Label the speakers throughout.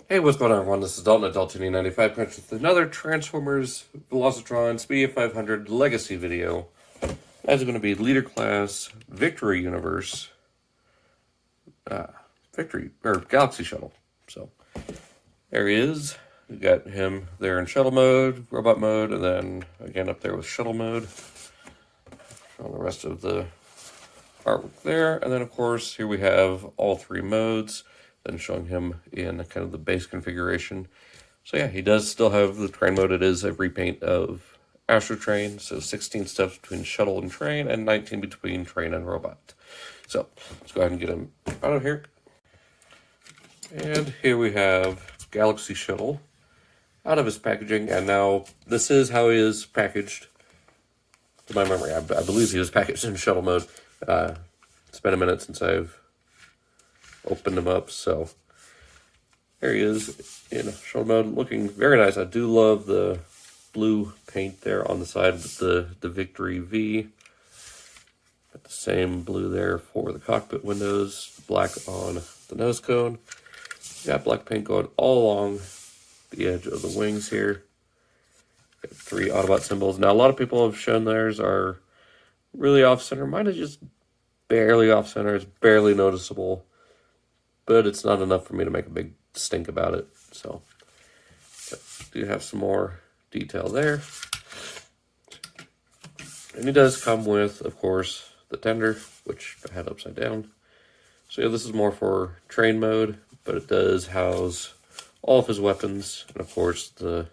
Speaker 1: Hey, what's going on, everyone? This is Dalton at Dalton95 with another Transformers Velocitron Speedia 500 Legacy video. That's going to be Leader Class Victory Universe Victory or Galaxy Shuttle. So there he is. We got him there in shuttle mode, robot mode, and then again up there with shuttle mode. Showing the rest of the artwork there, and then of course here we have all three modes. Then showing him in kind of the base configuration. So yeah, he does still have the train mode. It is a repaint of Astrotrain, so 16 steps between shuttle and train, and 19 between train and robot. So let's go ahead and get him out of here. And here we have Galaxy Shuttle out of his packaging, and now this is how he is packaged. To my memory, I believe he was packaged in shuttle mode. It's been a minute since I've opened him up, so there he is in shuttle mode, looking very nice. I do love the blue paint there on the side with the Victory V. Got the same blue there for the cockpit windows, black on the nose cone. Got black paint going all along the edge of the wings here. Got three Autobot symbols. Now, a lot of people have shown theirs are really off-center. Mine is just barely off-center. It's barely noticeable, but it's not enough for me to make a big stink about it. So, do have some more detail there. And he does come with, of course, the tender, which I had upside down. So yeah, this is more for train mode, but it does house all of his weapons, and of course the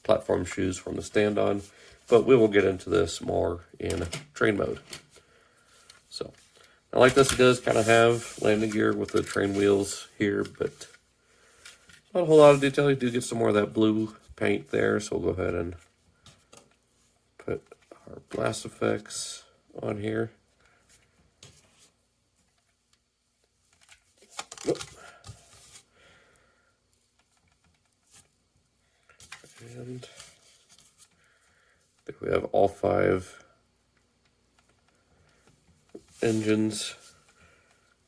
Speaker 1: platform shoes from the stand-on. But we will get into this more in train mode. So, I like this. It does kind of have landing gear with the train wheels here, but not a whole lot of detail. You do get some more of that blue paint there, so we'll go ahead and put our blast effects on here. Whoop. And there we have all 5 engines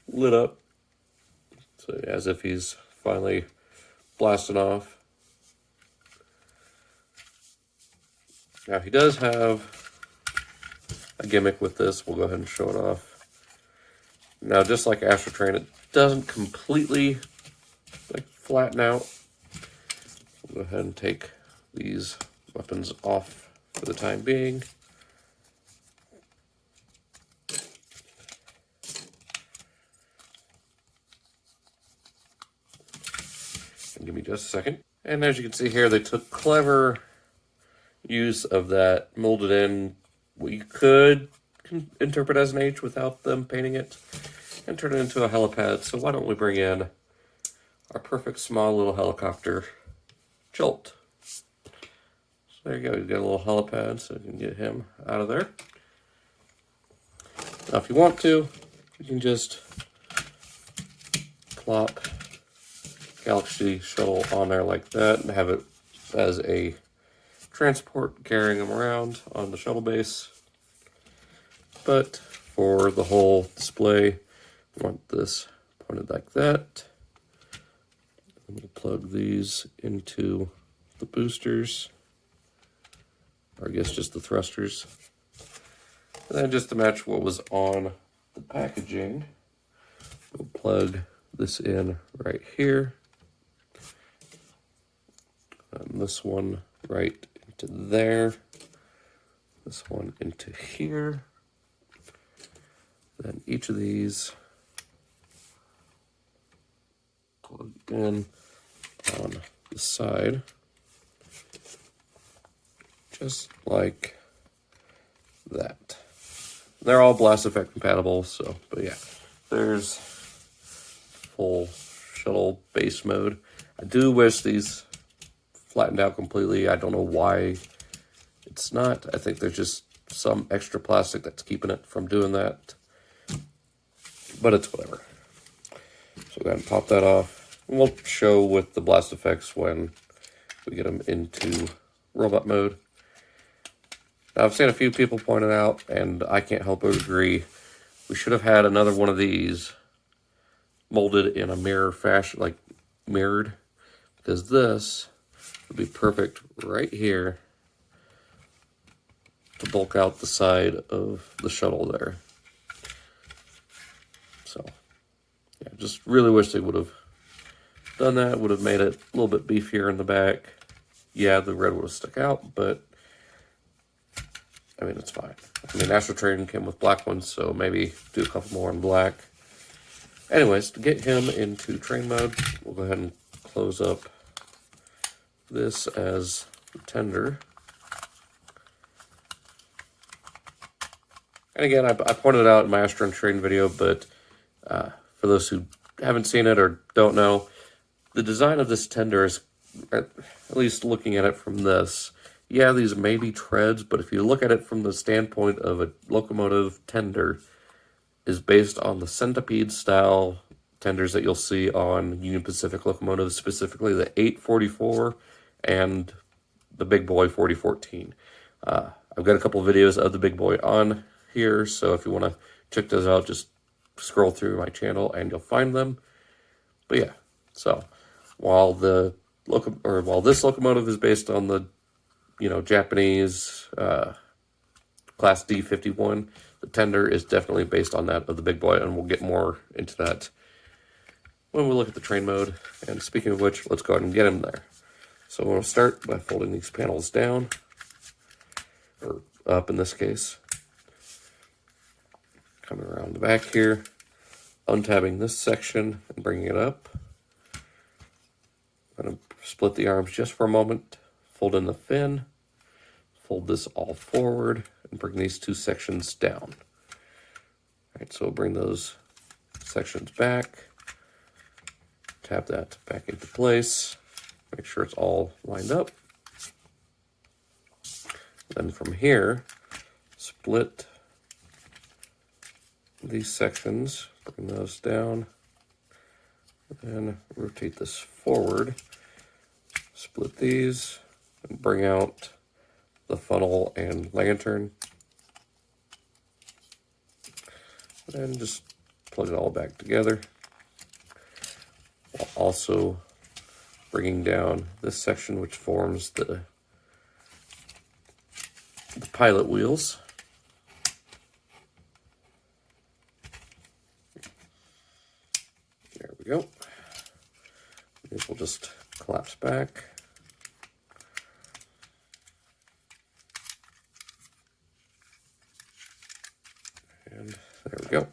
Speaker 1: lit up, so as if he's finally blasting off. Now he does have a gimmick with this. We'll go ahead and show it off. Now, just like Astrotrain, it doesn't completely flatten out. We'll go ahead and take these weapons off for the time being. Give me just a second. And as you can see here, they took clever use of that molded in what you could interpret as an H without them painting it, and turn it into a helipad. So why don't we bring in our perfect small little helicopter, Jolt. So there you go, you got a little helipad, so you can get him out of there. Now if you want to, you can just plop Galaxy Shuttle on there like that and have it as a transport carrying them around on the shuttle base. But for the whole display, I want this pointed like that. And we'll plug these into the boosters, or I guess just the thrusters. And then just to match what was on the packaging, we'll plug this in right here. And this one right into there. This one into here. Then each of these plug in on the side, just like that. They're all blast effect compatible, so, but yeah, there's full shuttle base mode. I do wish these flattened out completely. I don't know why it's not. I think there's just some extra plastic that's keeping it from doing that, but it's whatever. So go ahead and pop that off, and we'll show with the blast effects when we get them into robot mode. Now, I've seen a few people point it out, and I can't help but agree. We should have had another one of these molded in a mirror fashion, like mirrored, because this would be perfect right here to bulk out the side of the shuttle there. So, yeah, just really wish they would have done that. Would have made it a little bit beefier in the back. Yeah, the red would have stuck out, but I mean, it's fine. I mean, Astrotrain came with black ones, so maybe do a couple more in black. Anyways, to get him into train mode, we'll go ahead and close up this as the tender. And again, I pointed out in my Astrotrain video, but for those who haven't seen it or don't know, the design of this tender is, at least looking at it from this, yeah, these may be treads, but if you look at it from the standpoint of a locomotive tender, is based on the centipede style tenders that you'll see on Union Pacific locomotives, specifically the 844 and the Big Boy 4014. I've got a couple videos of the Big Boy on here, so if you want to check those out, just scroll through my channel and you'll find them. But yeah, so while this locomotive is based on the Japanese Class D51, the tender is definitely based on that of the Big Boy, and we'll get more into that when we look at the train mode. And speaking of which, let's go ahead and get him there. So we're going to start by folding these panels down, or up in this case. Coming around the back here, untabbing this section and bringing it up. I'm going to split the arms just for a moment, fold in the fin, fold this all forward, and bring these two sections down. All right, so we'll bring those sections back, tab that back into place, make sure it's all lined up. Then from here, split these sections, bring those down, and rotate this forward, split these, and bring out the funnel and lantern, and just plug it all back together, while also bringing down this section which forms the pilot wheels. There we go. These will just collapse back. And there we go.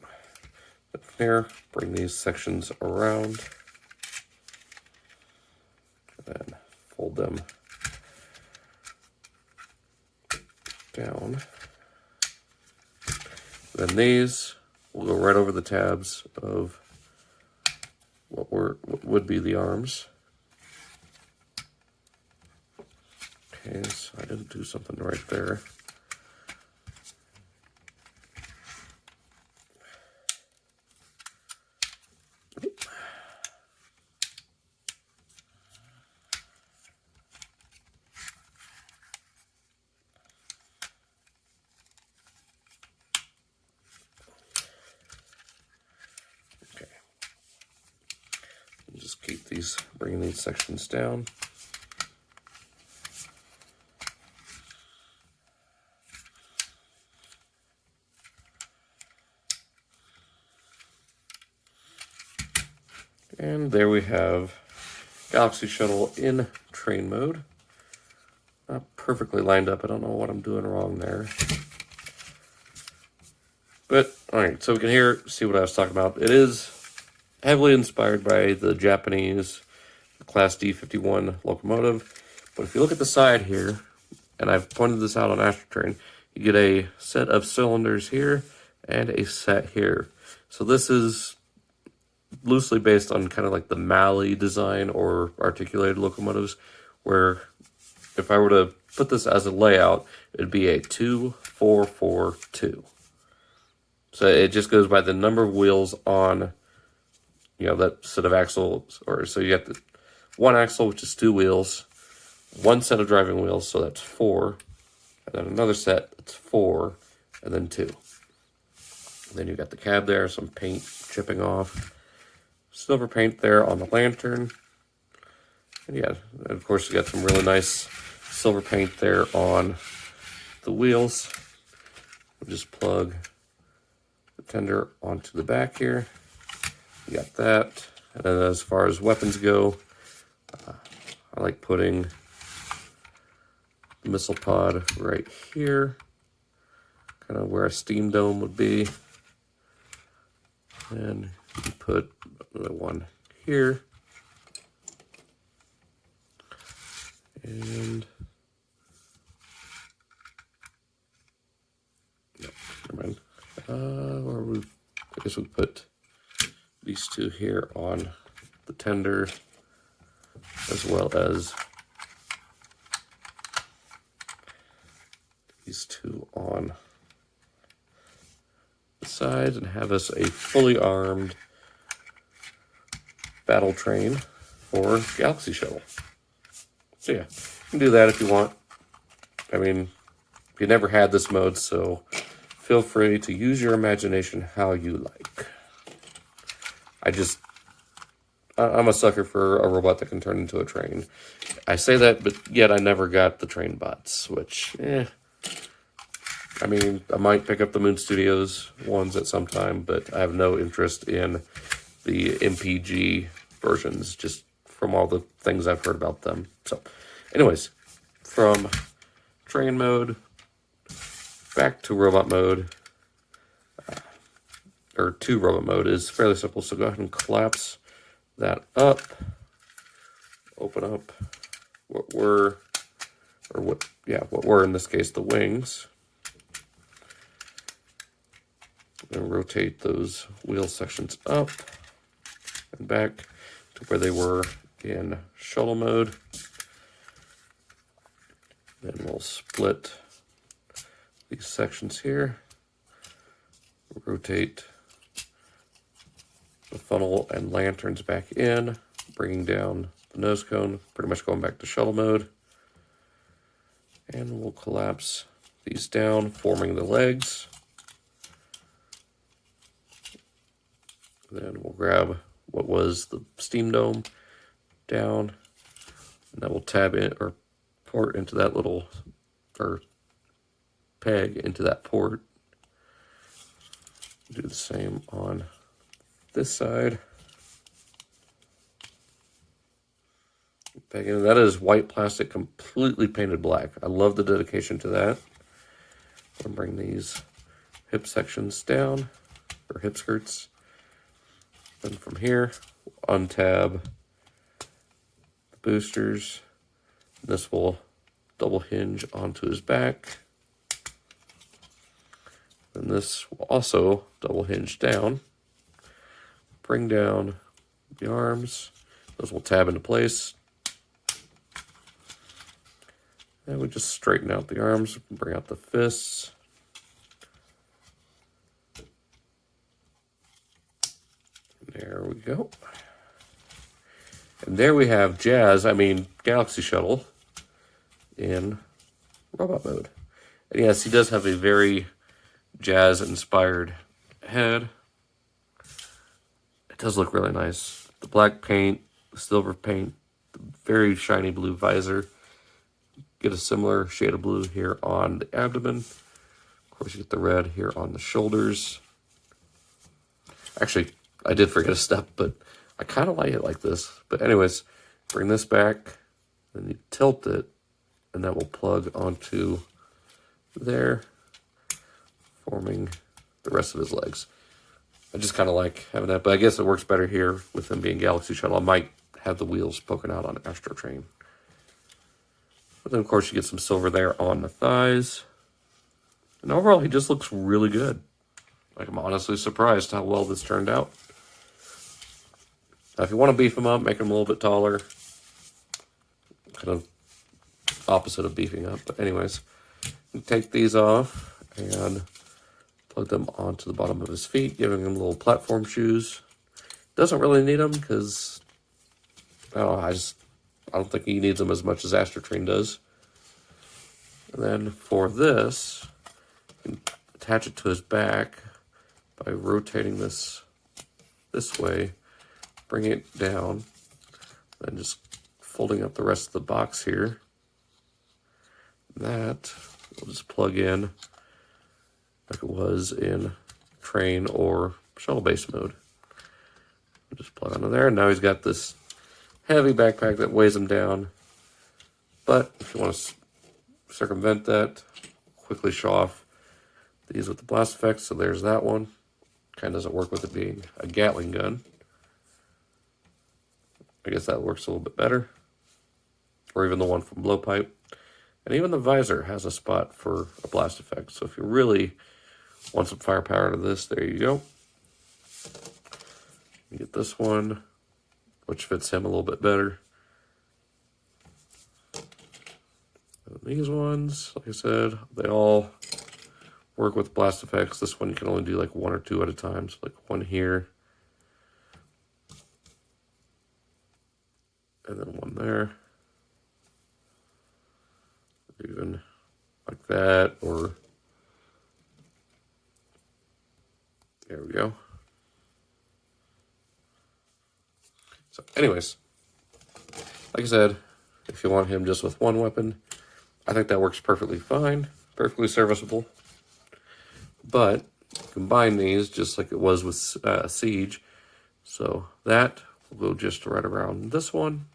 Speaker 1: From there, bring these sections around. And then fold them down. Then these will go right over the tabs of what would be the arms. Okay, so I didn't do something right there. Just keep bringing these sections down. And there we have Galaxy Shuttle in train mode. Not perfectly lined up. I don't know what I'm doing wrong there. But, alright, so we can see what I was talking about. It is heavily inspired by the Japanese Class D51 locomotive. But if you look at the side here, and I've pointed this out on Astrotrain, you get a set of cylinders here and a set here. So this is loosely based on kind of like the Malley design or articulated locomotives, where if I were to put this as a layout, it'd be a 2, 4, 4, 2. So it just goes by the number of wheels on, that set of axles, or so you have the one axle, which is 2 wheels, one set of driving wheels, so that's 4, and then another set, that's 4, and then 2. And then you've got the cab there, some paint chipping off, silver paint there on the lantern, And yeah, and of course, you got some really nice silver paint there on the wheels. We'll just plug the tender onto the back here. You got that. And then as far as weapons go, I like putting the missile pod right here, kind of where a steam dome would be. And you put another one here. And no, never mind. I guess we put these two here on the tender, as well as these two on the side, and have us a fully armed battle train for Galaxy Shuttle. So yeah, you can do that if you want. I mean, you never had this mode, so feel free to use your imagination how you like. I'm a sucker for a robot that can turn into a train. I say that, but yet I never got the train bots, which, I mean, I might pick up the Moon Studios ones at some time, but I have no interest in the MPG versions, just from all the things I've heard about them. So, anyways, from train mode back to robot mode, or to robot mode, is fairly simple. So go ahead and collapse that up, open up what were in this case the wings, and rotate those wheel sections up and back to where they were in shuttle mode. Then we'll split these sections here, rotate the funnel and lanterns back in, bringing down the nose cone, pretty much going back to shuttle mode. And we'll collapse these down, forming the legs. Then we'll grab what was the steam dome down, and that will tab in or port into that little, or peg into that port. Do the same on this side. Peg in. That is white plastic, completely painted black. I love the dedication to that. I'll bring these hip sections down, or hip skirts. Then from here, untab the boosters. This will double hinge onto his back. And this will also double hinge down. Bring down the arms. Those will tab into place. And we just straighten out the arms, bring out the fists. There we go. And there we have Galaxy Shuttle in robot mode. And yes, he does have a very Jazz-inspired head. It does look really nice. The black paint, the silver paint, the very shiny blue visor. Get a similar shade of blue here on the abdomen. Of course, you get the red here on the shoulders. Actually, I did forget a step, but I kind of like it like this. But anyways, bring this back, then you tilt it, and that will plug onto there, forming the rest of his legs. I just kind of like having that, but I guess it works better here with him being Galaxy Shuttle. I might have the wheels poking out on Astrotrain. But then, of course, you get some silver there on the thighs. And overall, he just looks really good. Like, I'm honestly surprised how well this turned out. Now, if you want to beef him up, make him a little bit taller. Kind of opposite of beefing up. But anyways, you take these off and plug them onto the bottom of his feet, giving him little platform shoes. Doesn't really need them because, I don't know, I don't think he needs them as much as Astrotrain does. And then for this, you can attach it to his back by rotating this way, bring it down, then just folding up the rest of the box here. That we'll just plug in like it was in train or shuttle base mode. Just plug onto there, and now he's got this heavy backpack that weighs him down. But if you want to circumvent that, quickly show off these with the blast effects. So there's that one. Kind of doesn't work with it being a Gatling gun. I guess that works a little bit better. Or even the one from Blowpipe. And even the visor has a spot for a blast effect. So if you really want some firepower to this, there you go. You get this one, which fits him a little bit better. And these ones, like I said, they all work with blast effects. This one you can only do like 1 or 2 at a time. So like one here. And then one there. Even like that, or there we go. So anyways, like I said, if you want him just with one weapon, I think that works perfectly fine, perfectly serviceable. But combine these just like it was with Siege. So that will go just right around this one.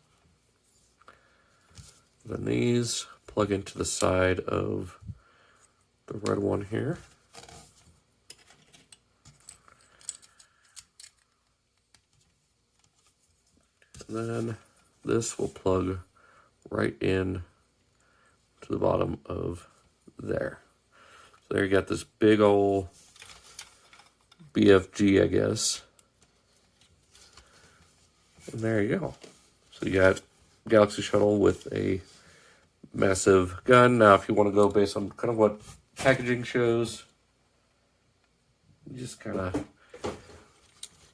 Speaker 1: Then these plug into the side of the red one here. And then this will plug right in to the bottom of there. So there you got this big old BFG, I guess. And there you go. So you got Galaxy Shuttle with a massive gun. Now, if you want to go based on kind of what packaging shows, you just kind of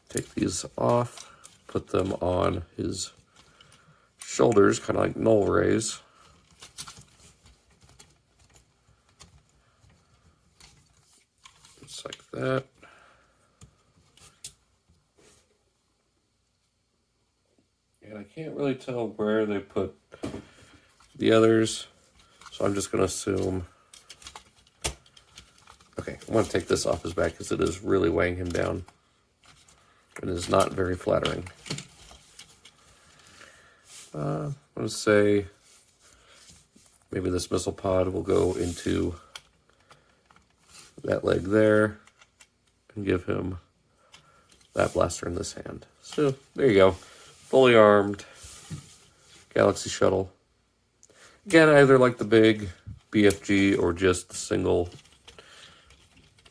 Speaker 1: take these off, put them on his shoulders, kind of like null rays. Just like that. And I can't really tell where they put the others, so I'm just going to assume. Okay, I'm going to take this off his back because it is really weighing him down. It is not very flattering. I'm going to say maybe this missile pod will go into that leg there and give him that blaster in this hand. So there you go. Fully armed Galaxy Shuttle. Again, I either like the big BFG or just the single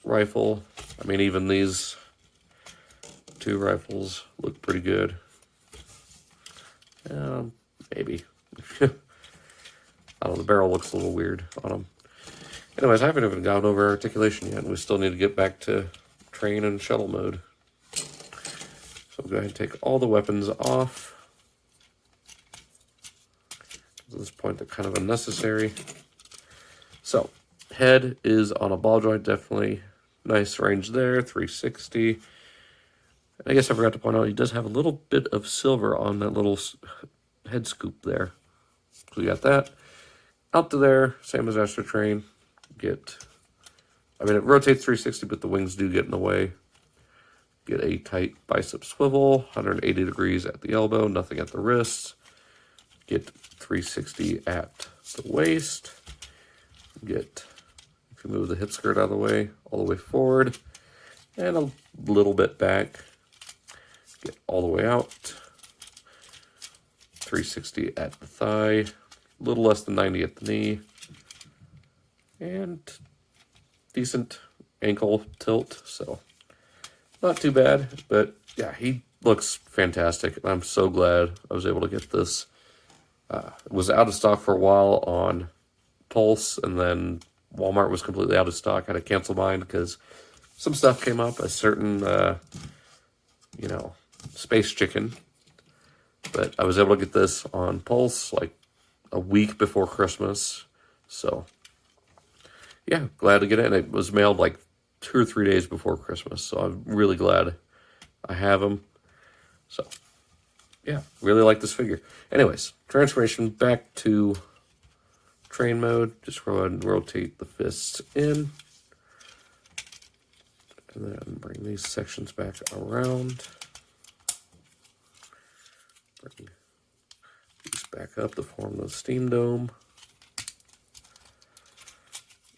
Speaker 1: rifle. I mean, even these 2 rifles look pretty good. Maybe. I don't know, the barrel looks a little weird on them. Anyways, I haven't even gone over articulation yet, and we still need to get back to train and shuttle mode. So we'll go ahead and take all the weapons off. At this point, they're kind of unnecessary. So, head is on a ball joint, definitely nice range there, 360. And I guess I forgot to point out, he does have a little bit of silver on that little head scoop there. So we got that. Out to there, same as Astrotrain. I mean, it rotates 360, but the wings do get in the way. Get a tight bicep swivel, 180 degrees at the elbow, nothing at the wrists. Get 360 at the waist. Get, if you move the hip skirt out of the way, all the way forward. And a little bit back. Get all the way out. 360 at the thigh. A little less than 90 at the knee. And decent ankle tilt, so not too bad. But yeah, he looks fantastic. I'm so glad I was able to get this. It was out of stock for a while on Pulse, and then Walmart was completely out of stock. I had to cancel mine because some stuff came up, a certain, space chicken. But I was able to get this on Pulse like a week before Christmas. So yeah, glad to get it. And it was mailed like 2 or 3 days before Christmas. So I'm really glad I have them. So yeah, really like this figure. Anyways, transformation back to train mode. Just go ahead and rotate the fists in. And then bring these sections back around. Bring these back up to form the steam dome.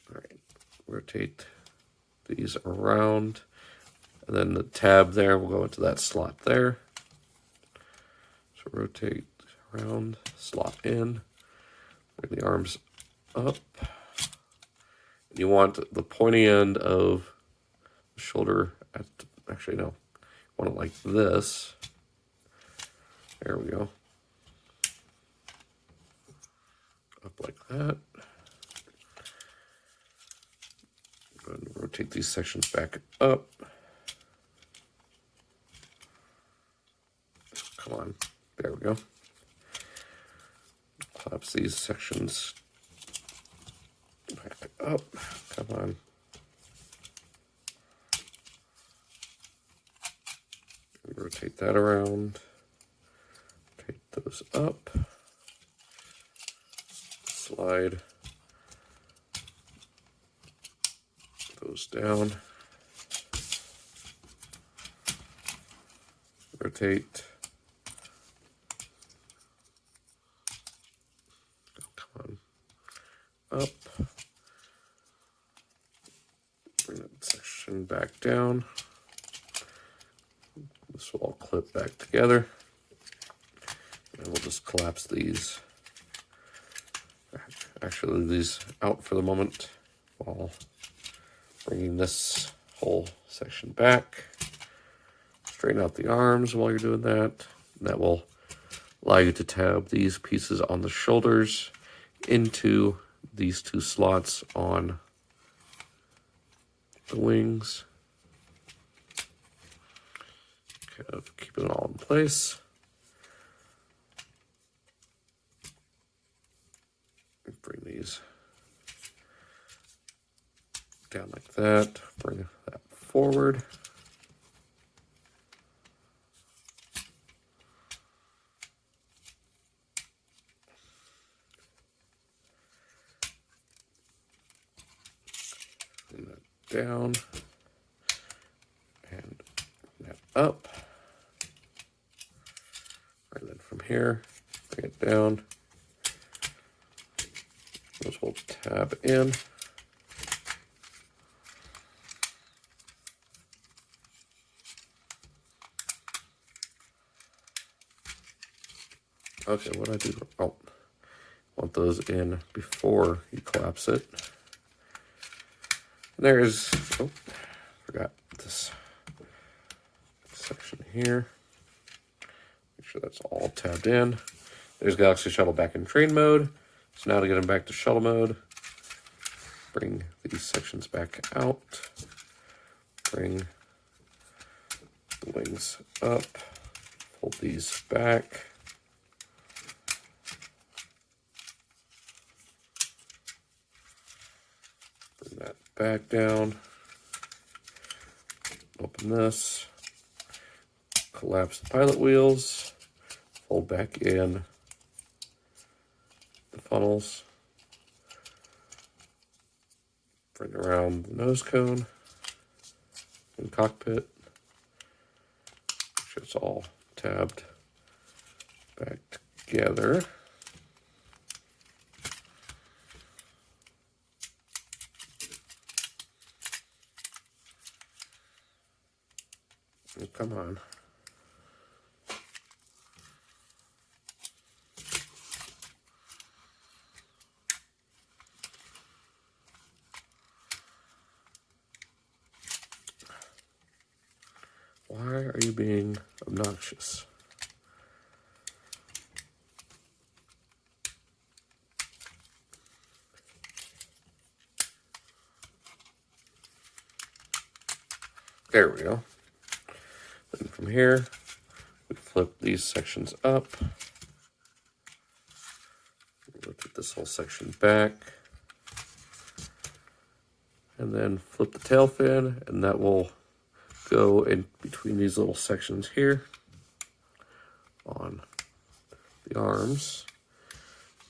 Speaker 1: All right, rotate these around. And then the tab there will go into that slot there. So rotate around, slot in, bring the arms up. And you want the pointy end of the shoulder at, actually no, you want it like this. There we go. Up like that. Go ahead and rotate these sections back up. Come on. There we go. Collapse these sections back up. Come on. Rotate that around. Rotate those up. Slide those down. Rotate. Come on. Up. Bring that section back down. This will all clip back together. And we'll just collapse these. Actually, leave these out for the moment while bringing this whole section back. Straighten out the arms while you're doing that. And that will allow you to tab these pieces on the shoulders into these two slots on the wings. Kind of keep it all in place. Bring these down like that. Bring that forward. Bring that down. And that up. And then from here, bring it down. Those will tab in. Okay, what I do? Oh, want those in before you collapse it. There's, oh, forgot this section here. Make sure that's all tabbed in. There's Galaxy Shuttle back in train mode. So now to get them back to shuttle mode, bring these sections back out, bring the wings up, fold these back, bring that back down, open this, collapse the pilot wheels, fold back in the funnels, bring around the nose cone and cockpit. Make sure it's all tabbed back together. Oh, come on. Why are you being obnoxious? There we go. Then from here, we flip these sections up. Rotate this whole section back. And then flip the tail fin, and that will go in between these little sections here on arms.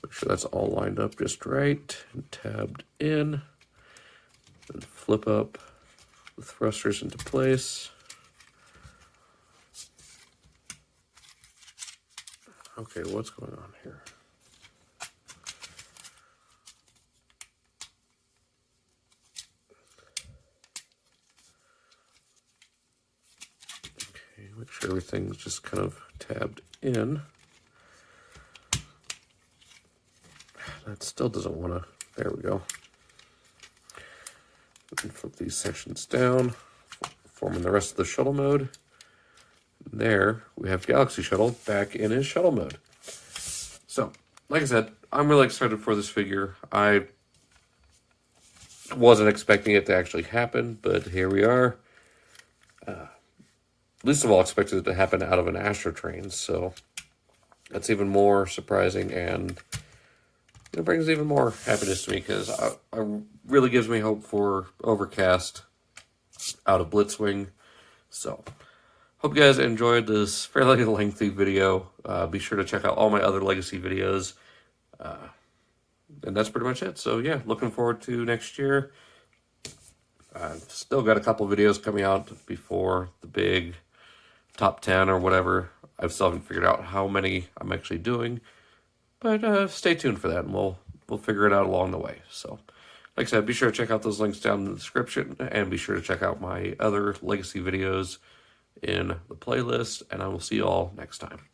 Speaker 1: Make sure that's all lined up just right and tabbed in. And flip up the thrusters into place. Okay, what's going on here? Okay, make sure everything's just kind of tabbed in. That still doesn't want to, there we go. And flip these sections down, forming the rest of the shuttle mode. And there we have Galaxy Shuttle back in his shuttle mode. So, like I said, I'm really excited for this figure. I wasn't expecting it to actually happen, but here we are. Least of all expected it to happen out of an Astrotrain, so that's even more surprising, and it brings even more happiness to me because it really gives me hope for Overcast out of Blitzwing. So, hope you guys enjoyed this fairly lengthy video. Be sure to check out all my other Legacy videos. And that's pretty much it. So, yeah, looking forward to next year. I've still got a couple videos coming out before the big top 10 or whatever. I still haven't figured out how many I'm actually doing. But stay tuned for that, and we'll figure it out along the way. So, like I said, be sure to check out those links down in the description, and be sure to check out my other Legacy videos in the playlist, and I will see you all next time.